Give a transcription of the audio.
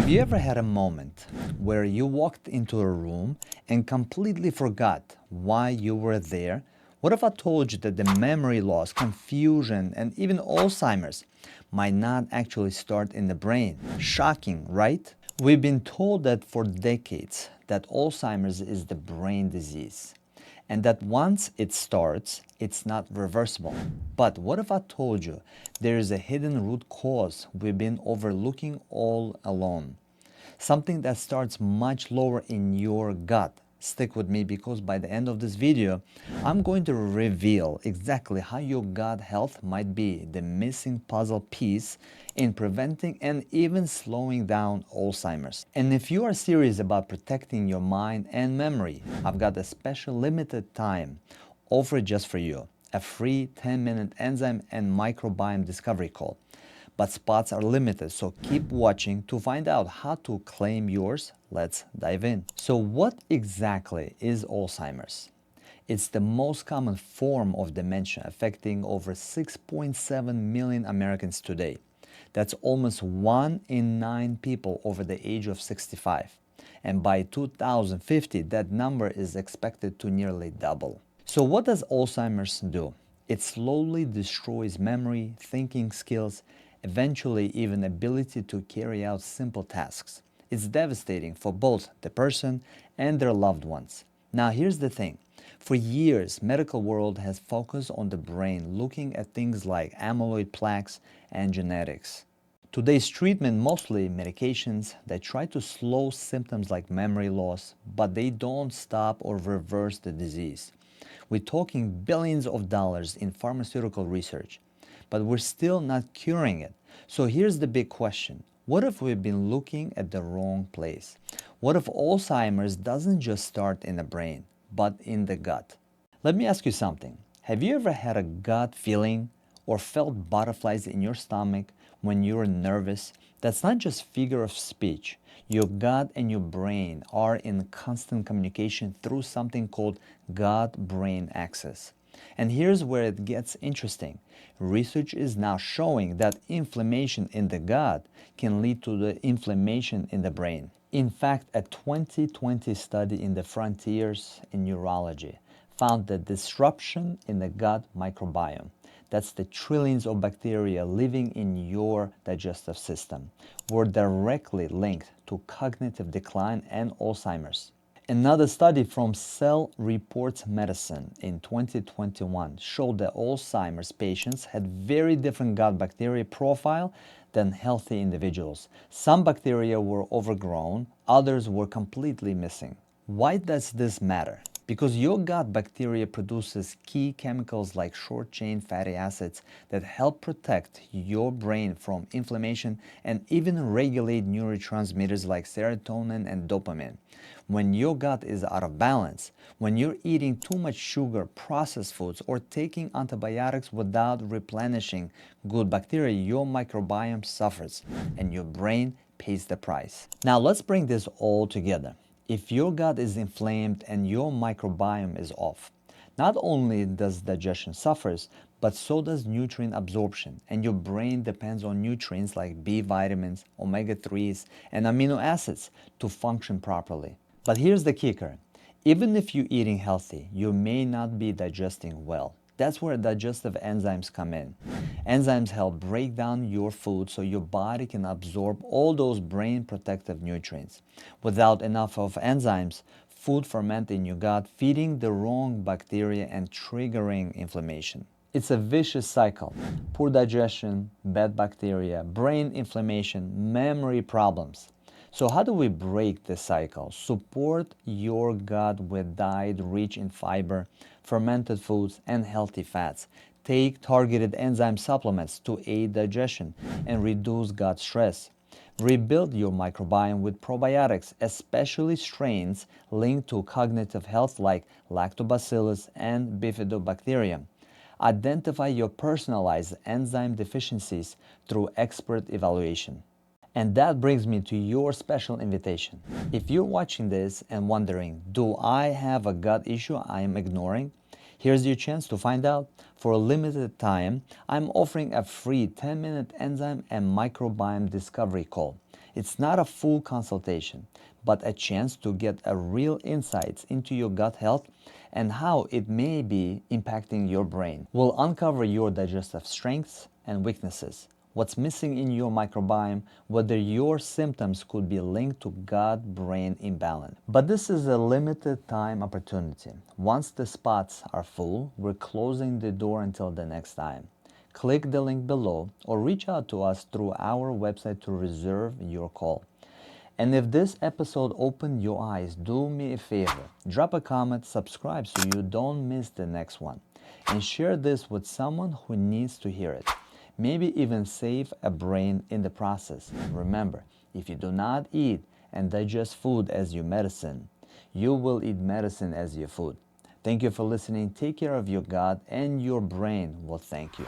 Have you ever had a moment where you walked into a room and completely forgot why you were there? What if I told you that the memory loss, confusion, and even Alzheimer's might not actually start in the brain? Shocking, right? We've been told that for decades that Alzheimer's is the brain disease, and that once it starts, it's not reversible. But what if I told you there is a hidden root cause we've been overlooking all along? Something that starts much lower in your gut. Stick with me because by the end of this video, I'm going to reveal exactly how your gut health might be the missing puzzle piece in preventing and even slowing down Alzheimer's. And if you are serious about protecting your mind and memory, I've got a special limited time offer just for you, a free 10-minute enzyme and microbiome discovery call. But spots are limited, so keep watching to find out how to claim yours. Let's dive in. So what exactly is Alzheimer's? It's the most common form of dementia affecting over 6.7 million Americans today. That's almost 1 in 9 people over the age of 65. And by 2050, that number is expected to nearly double. So what does Alzheimer's do? It slowly destroys memory, thinking skills, eventually even ability to carry out simple tasks. It's devastating for both the person and their loved ones. Now here's the thing. For years, medical world has focused on the brain, looking at things like amyloid plaques and genetics. Today's treatment, mostly medications that try to slow symptoms like memory loss, but they don't stop or reverse the disease. We're talking billions of dollars in pharmaceutical research, but we're still not curing it. So here's the big question. What if we've been looking at the wrong place? What if Alzheimer's doesn't just start in the brain, but in the gut? Let me ask you something. Have you ever had a gut feeling or felt butterflies in your stomach when you're nervous? That's not just figure of speech. Your gut and your brain are in constant communication through something called gut-brain axis. And here's where it gets interesting. Research is now showing that inflammation in the gut can lead to the inflammation in the brain. In fact, a 2020 study in the Frontiers in Neurology found that disruption in the gut microbiome, that's the trillions of bacteria living in your digestive system, were directly linked to cognitive decline and Alzheimer's. Another study from Cell Reports Medicine in 2021 showed that Alzheimer's patients had very different gut bacteria profile than healthy individuals. Some bacteria were overgrown, others were completely missing. Why does this matter? Because your gut bacteria produces key chemicals like short-chain fatty acids that help protect your brain from inflammation and even regulate neurotransmitters like serotonin and dopamine. When your gut is out of balance, when you're eating too much sugar, processed foods, or taking antibiotics without replenishing good bacteria, your microbiome suffers and your brain pays the price. Now let's bring this all together. If your gut is inflamed and your microbiome is off, not only does digestion suffers, but so does nutrient absorption, and your brain depends on nutrients like B vitamins, omega-3s, and amino acids to function properly. But here's the kicker. Even if you're eating healthy, you may not be digesting well. That's where digestive enzymes come in. Enzymes help break down your food so your body can absorb all those brain protective nutrients. Without enough of enzymes, food ferments in your gut, feeding the wrong bacteria and triggering inflammation. It's a vicious cycle. Poor digestion, bad bacteria, brain inflammation, memory problems. So how do we break this cycle? Support your gut with diet rich in fiber, fermented foods, and healthy fats. Take targeted enzyme supplements to aid digestion and reduce gut stress. Rebuild your microbiome with probiotics, especially strains linked to cognitive health like lactobacillus and bifidobacterium. Identify your personalized enzyme deficiencies through expert evaluation. And that brings me to your special invitation. If you're watching this and wondering, do I have a gut issue I am ignoring? Here's your chance to find out. For a limited time, I'm offering a free 10-minute enzyme and microbiome discovery call. It's not a full consultation, but a chance to get a real insights into your gut health and how it may be impacting your brain. We'll uncover your digestive strengths and weaknesses, what's missing in your microbiome, whether your symptoms could be linked to gut-brain imbalance. But this is a limited time opportunity. Once the spots are full, we're closing the door until the next time. Click the link below or reach out to us through our website to reserve your call. And if this episode opened your eyes, do me a favor, drop a comment, subscribe so you don't miss the next one, and share this with someone who needs to hear it. Maybe even save a brain in the process. Remember, if you do not eat and digest food as your medicine, you will eat medicine as your food. Thank you for listening. Take care of your gut, and your brain will thank you.